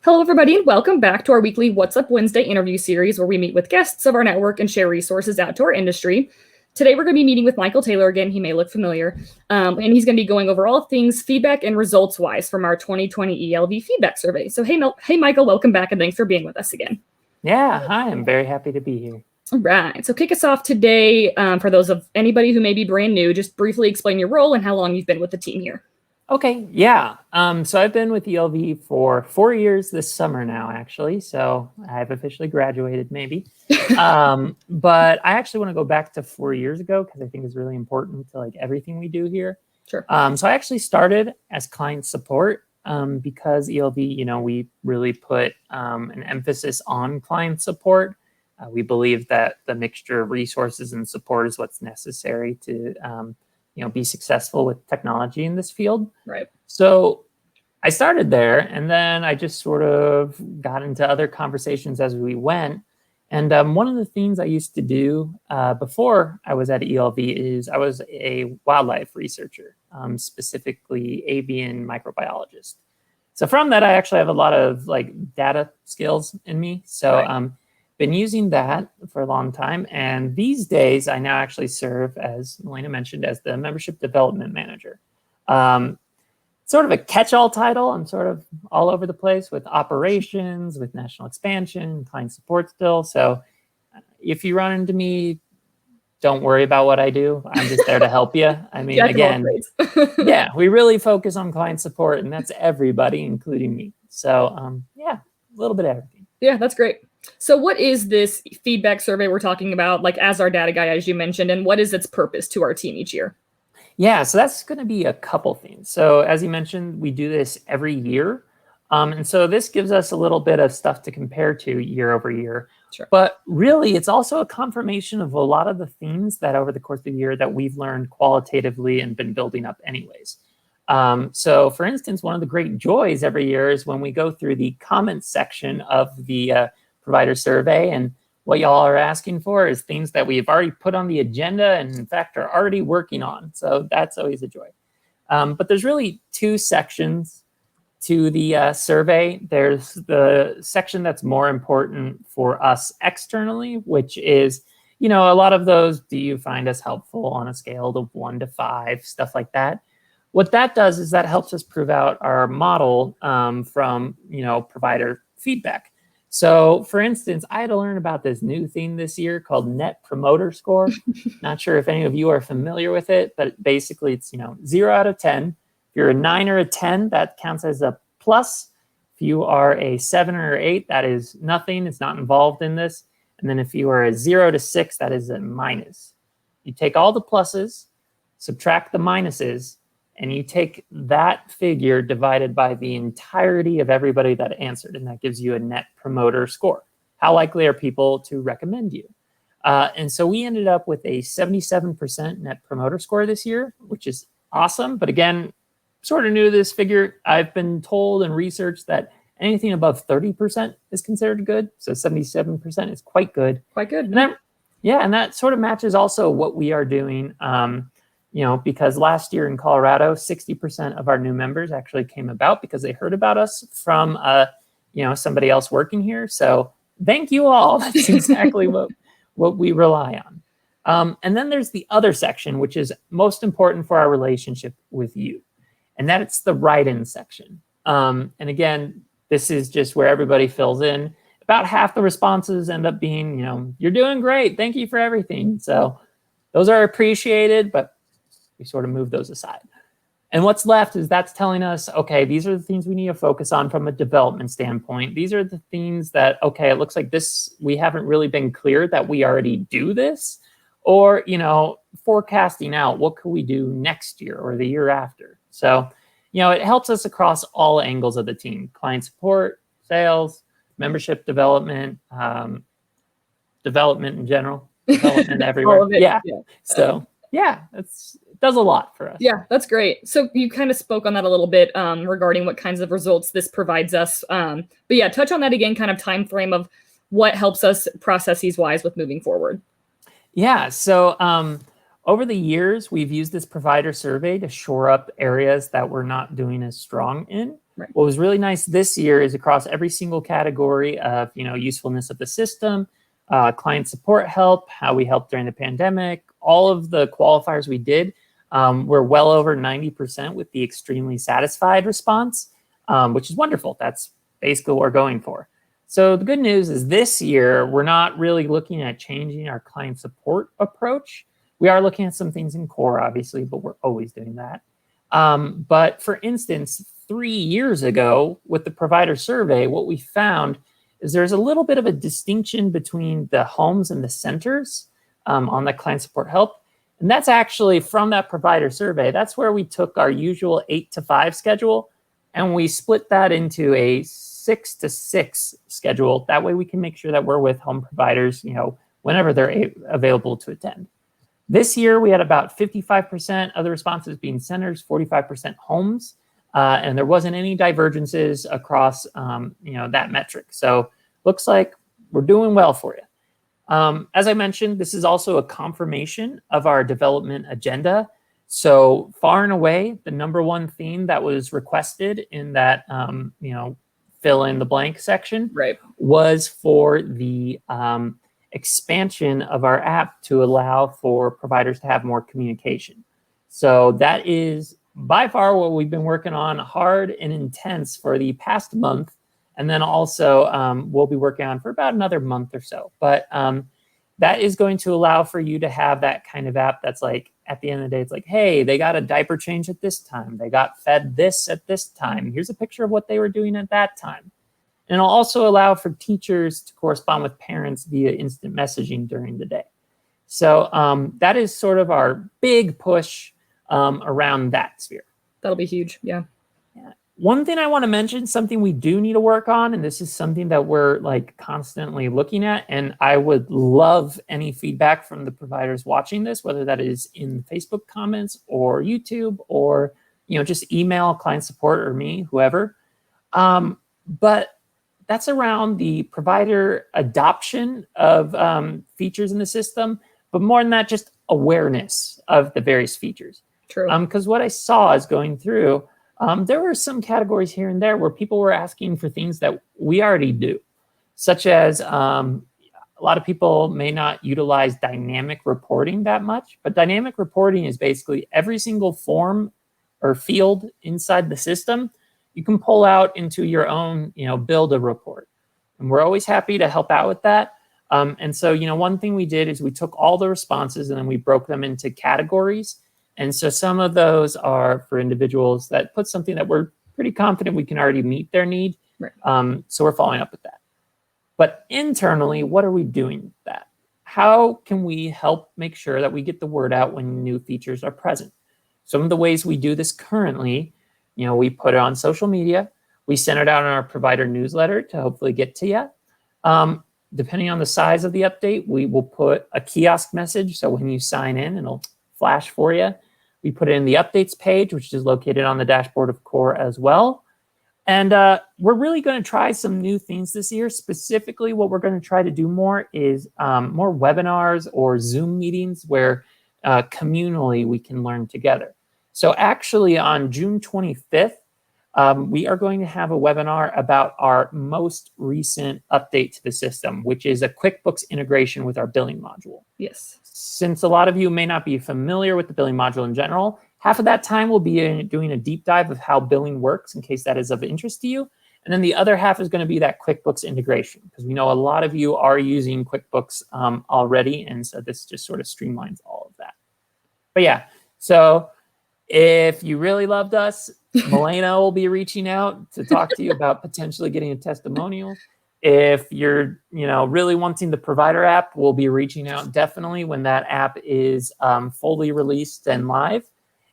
Hello, everybody, and welcome back to our weekly What's Up Wednesday interview series where we meet with guests of our network and share resources out to our industry. Today, we're going to be meeting with Michael Taylor again. He may look familiar, and he's going to be going over all things feedback and results-wise from our 2020 ELV feedback survey. So, hey, Michael, welcome back, and thanks for being with us again. Yeah, hi, I'm very happy to be here. All right, so kick us off today. For those of anybody who may be brand new, just briefly explain your role and how long you've been with the team here. Okay, yeah. So I've been with ELV for 4 years this summer now, actually. So I've officially graduated, maybe. But I actually want to go back to 4 years ago because I think it's really important to like everything we do here. Sure. So I actually started as client support because ELV, we really put an emphasis on client support. We believe that the mixture of resources and support is what's necessary to be successful with technology in this field. Right. So I started there, and then I just sort of got into other conversations as we went. And one of the things I used to do before I was at ELV is I was a wildlife researcher, specifically avian microbiologist. So from that, I actually have a lot of like data skills in me. So Right. Been using that for a long time. And these days, I now actually serve, as Melina mentioned, as the membership development manager. Sort of a catch-all title. I'm sort of all over the place with operations, with national expansion, client support still. So if you run into me, don't worry about what I do. I'm just there to help you. I mean, again, yeah, we really focus on client support, and that's everybody, including me. So yeah, a little bit of everything. Yeah, that's great. So what is this feedback survey we're talking about, like as our data guy, as you mentioned, and what is its purpose to our team each year? Yeah, so that's going to be a couple things. So as you mentioned, we do this every year. And so this gives us a little bit of stuff to compare to year over year. Sure. But really, it's also a confirmation of a lot of the themes that over the course of the year that we've learned qualitatively and been building up anyways. So for instance, one of the great joys every year is when we go through the comments section of the provider survey, and what y'all are asking for is things that we've already put on the agenda and in fact are already working on. So that's always a joy. But there's really two sections to the survey. There's the section that's more important for us externally, which is, a lot of those, do you find us helpful on a scale of 1 to 5, stuff like that. What that does is that helps us prove out our model from, provider feedback. So for instance, I had to learn about this new thing this year called Net Promoter Score. Not sure if any of you are familiar with it, but basically it's, 0 out of 10. If you're a 9 or a 10, that counts as a plus. If you are a 7 or 8, that is nothing. It's not involved in this. And then if you are a 0 to 6, that is a minus. You take all the pluses, subtract the minuses, and you take that figure divided by the entirety of everybody that answered, and that gives you a net promoter score. How likely are people to recommend you? And so we ended up with a 77% net promoter score this year, which is awesome. But again, sort of new to this figure. I've been told and researched that anything above 30% is considered good. So 77% is quite good. Quite good. And that sort of matches also what we are doing. Because last year in Colorado, 60% of our new members actually came about because they heard about us from, somebody else working here. So thank you all. That's exactly what we rely on. And then there's the other section, which is most important for our relationship with you. And that's the write-in section. And again, this is just where everybody fills in. About half the responses end up being, you're doing great. Thank you for everything. So those are appreciated, but we sort of move those aside. And what's left is that's telling us, okay, these are the things we need to focus on from a development standpoint. These are the things that, okay, it looks like this, we haven't really been clear that we already do this, or, forecasting out what could we do next year or the year after. So, it helps us across all angles of the team: client support, sales, membership development, development in general, development everywhere. All of it. Yeah. So yeah, it does a lot for us. Yeah, that's great. So you kind of spoke on that a little bit regarding what kinds of results this provides us. But yeah, touch on that again, kind of time frame of what helps us processes wise with moving forward. Yeah, so over the years, we've used this provider survey to shore up areas that we're not doing as strong in. Right. What was really nice this year is across every single category of, usefulness of the system, client support help, how we helped during the pandemic, all of the qualifiers we did were well over 90% with the extremely satisfied response, which is wonderful. That's basically what we're going for. So the good news is this year, we're not really looking at changing our client support approach. We are looking at some things in core, obviously, but we're always doing that. But for instance, 3 years ago with the provider survey, what we found is there's a little bit of a distinction between the homes and the centers on the client support help. And that's actually from that provider survey. That's where we took our usual 8 to 5 schedule and we split that into a 6 to 6 schedule. That way we can make sure that we're with home providers, whenever they're available to attend. This year, we had about 55% of the responses being centers, 45% homes, and there wasn't any divergences across, that metric. So looks like we're doing well for you. As I mentioned, this is also a confirmation of our development agenda. So far and away, the number one theme that was requested in that, fill in the blank section was for the expansion of our app to allow for providers to have more communication. So that is by far what we've been working on hard and intense for the past month. And then also we'll be working on for about another month or so. But that is going to allow for you to have that kind of app that's like, at the end of the day, it's like, hey, they got a diaper change at this time. They got fed this at this time. Here's a picture of what they were doing at that time. And it'll also allow for teachers to correspond with parents via instant messaging during the day. So that is sort of our big push around that sphere. That'll be huge. Yeah. One thing I want to mention, something we do need to work on, and this is something that we're like constantly looking at, and I would love any feedback from the providers watching this, whether that is in Facebook comments or YouTube or, just email client support or me, whoever. But that's around the provider adoption of features in the system, but more than that, just awareness of the various features. True. Because what I saw is going through, there were some categories here and there where people were asking for things that we already do, such as a lot of people may not utilize dynamic reporting that much, but dynamic reporting is basically every single form or field inside the system you can pull out into your own, build a report. And we're always happy to help out with that. And so, one thing we did is we took all the responses and then we broke them into categories. And so some of those are for individuals that put something that we're pretty confident we can already meet their need. Right. So we're following up with that. But internally, what are we doing with that? How can we help make sure that we get the word out when new features are present? Some of the ways we do this currently, we put it on social media. We send it out in our provider newsletter to hopefully get to you. Depending on the size of the update, we will put a kiosk message. So when you sign in, it'll flash for you. We put it in the updates page, which is located on the dashboard of Core as well. And we're really going to try some new things this year. Specifically, what we're going to try to do more is more webinars or Zoom meetings where communally we can learn together. So actually on June 25th, we are going to have a webinar about our most recent update to the system, which is a QuickBooks integration with our billing module. Yes. Since a lot of you may not be familiar with the billing module in general, half of that time we'll be doing a deep dive of how billing works in case that is of interest to you. And then the other half is going to be that QuickBooks integration, because we know a lot of you are using QuickBooks already. And so this just sort of streamlines all of that. But yeah, so if you really loved us, Milena will be reaching out to talk to you about potentially getting a testimonial. If you're, really wanting the provider app, we'll be reaching out definitely when that app is fully released and live.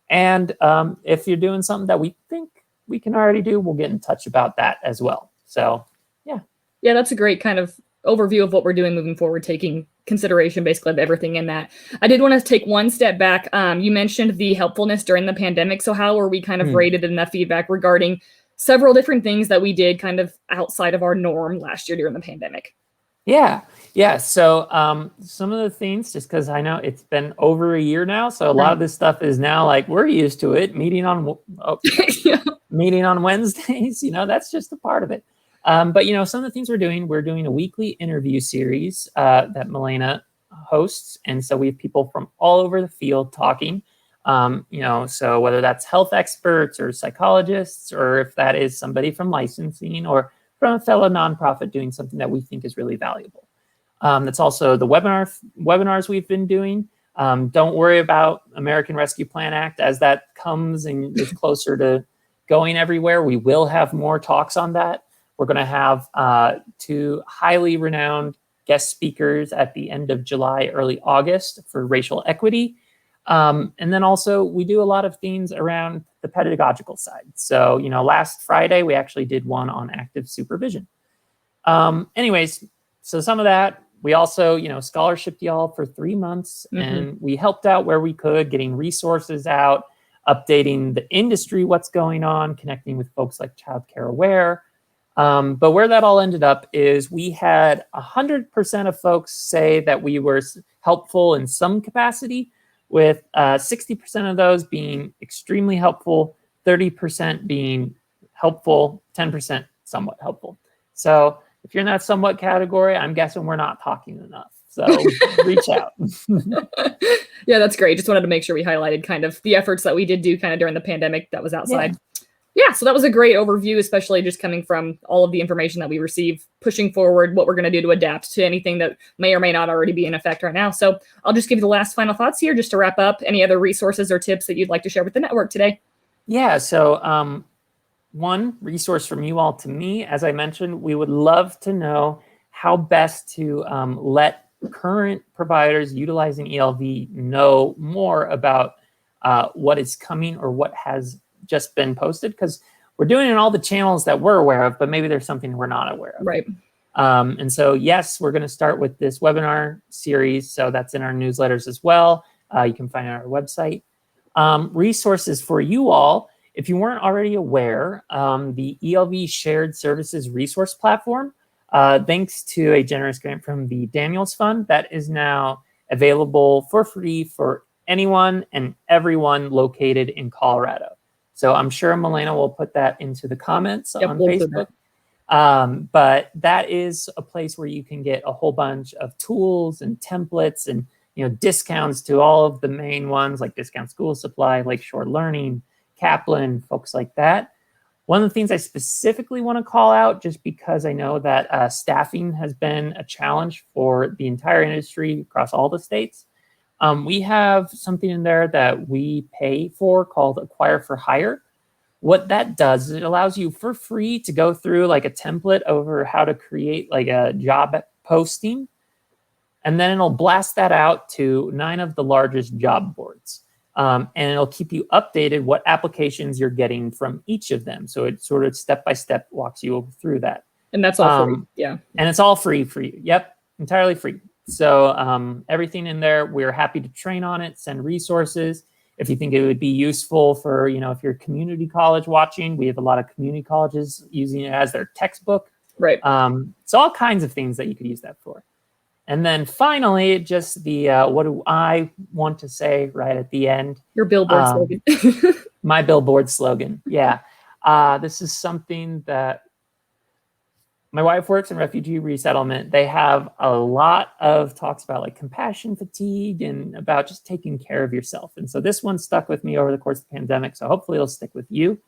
And if you're doing something that we think we can already do, we'll get in touch about that as well. So, yeah. Yeah, that's a great kind of overview of what we're doing moving forward, taking consideration basically of everything in that. I did want to take one step back. You mentioned the helpfulness during the pandemic. So how were we kind of rated in that feedback regarding several different things that we did kind of outside of our norm last year during the pandemic? Yeah. So some of the things, just because I know it's been over a year now, so a lot of this stuff is now like we're used to it. Meeting on, Yeah. meeting on Wednesdays. That's just a part of it. But some of the things we're doing a weekly interview series that Milena hosts. And so we have people from all over the field talking, so whether that's health experts or psychologists, or if that is somebody from licensing or from a fellow nonprofit doing something that we think is really valuable. That's also the webinars we've been doing. Don't worry about American Rescue Plan Act as that comes and is closer to going everywhere. We will have more talks on that. We're going to have 2 highly renowned guest speakers at the end of July, early August for racial equity. And then also we do a lot of things around the pedagogical side. So, last Friday, we actually did one on active supervision. Anyways, so some of that. We also, scholarshiped y'all for 3 months, and we helped out where we could, getting resources out, updating the industry, what's going on, connecting with folks like Child Care Aware. But where that all ended up is we had 100% of folks say that we were helpful in some capacity, with 60% of those being extremely helpful, 30% being helpful, 10% somewhat helpful. So if you're in that somewhat category, I'm guessing we're not talking enough. So reach out. Yeah, that's great. Just wanted to make sure we highlighted kind of the efforts that we did do kind of during the pandemic that was outside. Yeah, so that was a great overview, especially just coming from all of the information that we receive, pushing forward what we're going to do to adapt to anything that may or may not already be in effect right now. So I'll just give you the last final thoughts here just to wrap up. Any other resources or tips that you'd like to share with the network today? Yeah, so one resource from you all to me, as I mentioned, we would love to know how best to let current providers utilizing ELV know more about what is coming or what has just been posted, because we're doing it in all the channels that we're aware of, but maybe there's something we're not aware of. Right. And so, yes, we're going to start with this webinar series. So that's in our newsletters as well. You can find it on our website. Resources for you all. If you weren't already aware, the ELV Shared Services Resource Platform, thanks to a generous grant from the Daniels Fund, that is now available for free for anyone and everyone located in Colorado. So I'm sure Milena will put that into the comments on Facebook. But that is a place where you can get a whole bunch of tools and templates and discounts to all of the main ones like Discount School Supply, Lakeshore Learning, Kaplan, folks like that. One of the things I specifically want to call out, just because I know that staffing has been a challenge for the entire industry across all the states. We have something in there that we pay for called Acquire for Hire. What that does is it allows you for free to go through like a template over how to create like a job posting. And then it'll blast that out to 9 of the largest job boards. And it'll keep you updated what applications you're getting from each of them. So it sort of step-by-step walks you through that. And that's all free. Yeah. And it's all free for you. Yep. Entirely free. So everything in there, we're happy to train on it, send resources. If you think it would be useful for, if you're a community college watching, we have a lot of community colleges using it as their textbook. Right. So all kinds of things that you could use that for. And then finally, just the what do I want to say right at the end? Your billboard slogan. My billboard slogan. Yeah. This is something that my wife works in refugee resettlement. They have a lot of talks about like compassion fatigue and about just taking care of yourself. And so this one stuck with me over the course of the pandemic. So hopefully it'll stick with you.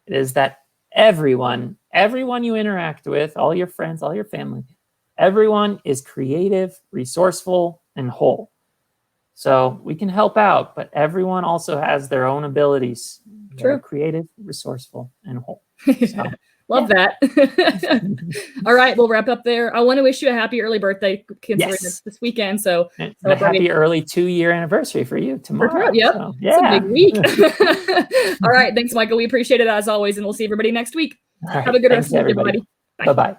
It is that everyone you interact with, all your friends, all your family, everyone is creative, resourceful, and whole. So we can help out, but everyone also has their own abilities. True. Creative, resourceful, and whole. So. Love that. All right, we'll wrap up there. I want to wish you a happy early birthday, considering it's this weekend. So and a happy early 2-year anniversary for you tomorrow. Yep. So, yeah. It's a big week. All right. Thanks, Michael. We appreciate it as always, and we'll see everybody next week. Right. Have a good rest of the week, everybody. Bye-bye.